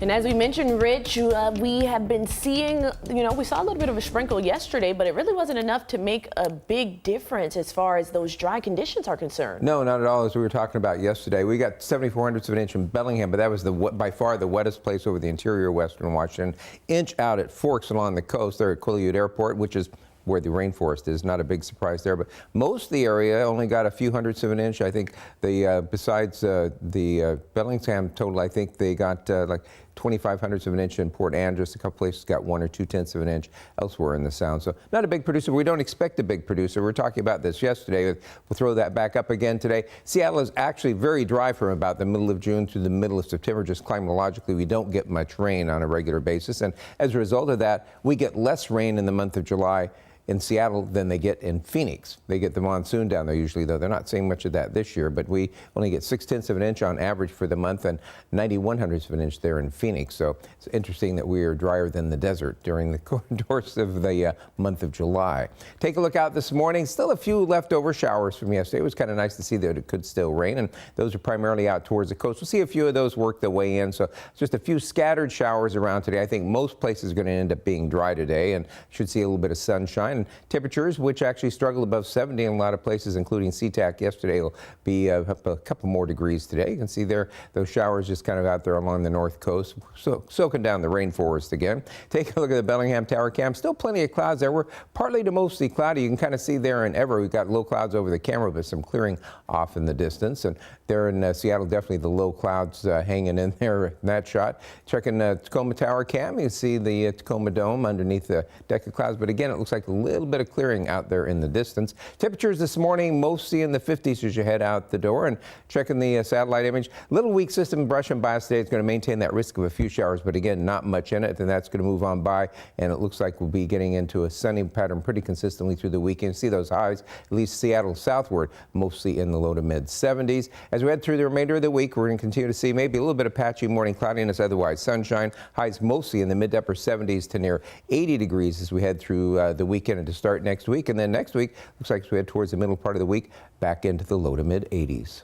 And as we mentioned, Rich, we have been seeing, we saw a little bit of a sprinkle yesterday, but it really wasn't enough to make a big difference as far as those dry conditions are concerned. No, not at all. As we were talking about yesterday, we got 74 hundredths of an inch in Bellingham, but that was by far the wettest place over the interior of western Washington. Inch out at Forks along the coast there at Quileute Airport, which is where the rainforest is. Not a big surprise there, but most of the area only got a few hundredths of an inch. I think besides the Bellingham total, I think they got like 25 hundredths of an inch in Port Andrews. A couple places got 1 or 2/10 of an inch elsewhere in the Sound. So not a big producer. We don't expect a big producer. We were talking about this yesterday. We'll throw that back up again today. Seattle is actually very dry from about the middle of June through the middle of September. Just climatologically, we don't get much rain on a regular basis. And as a result of that, we get less rain in the month of July in Seattle than they get in Phoenix. They get the monsoon down there usually, though. They're not seeing much of that this year, but we only get 6/10 of an inch on average for the month and 91 hundredths of an inch there in Phoenix. So it's interesting that we are drier than the desert during the course of the month of July. Take a look out this morning. Still a few leftover showers from yesterday. It was kind of nice to see that it could still rain, and those are primarily out towards the coast. We'll see a few of those work their way in. So just a few scattered showers around today. I think most places are going to end up being dry today and should see a little bit of sunshine. And temperatures, which actually struggle above 70 in a lot of places, including SeaTac yesterday, will be up a couple more degrees today. You can see there those showers just kind of out there along the north coast, soaking down the rainforest again. Take a look at the Bellingham Tower cam. Still plenty of clouds there. We're partly to mostly cloudy. You can kind of see there in Ever, we've got low clouds over the camera, but some clearing off in the distance. And there in Seattle, definitely the low clouds hanging in there in that shot. Checking Tacoma Tower cam, you see the Tacoma Dome underneath the deck of clouds. But again, it looks like a little bit of clearing out there in the distance. Temperatures this morning mostly in the 50s as you head out the door. And checking the satellite image, little weak system brushing by us today. It's going to maintain that risk of a few showers, but again, not much in it. And that's going to move on by. And it looks like we'll be getting into a sunny pattern pretty consistently through the weekend. See those highs, at least Seattle southward, mostly in the low to mid 70s. As we head through the remainder of the week, we're going to continue to see maybe a little bit of patchy morning cloudiness, otherwise sunshine. Highs mostly in the mid to upper 70s to near 80 degrees as we head through the weekend and to start next week. And then next week, looks like as we head towards the middle part of the week, back into the low to mid 80s.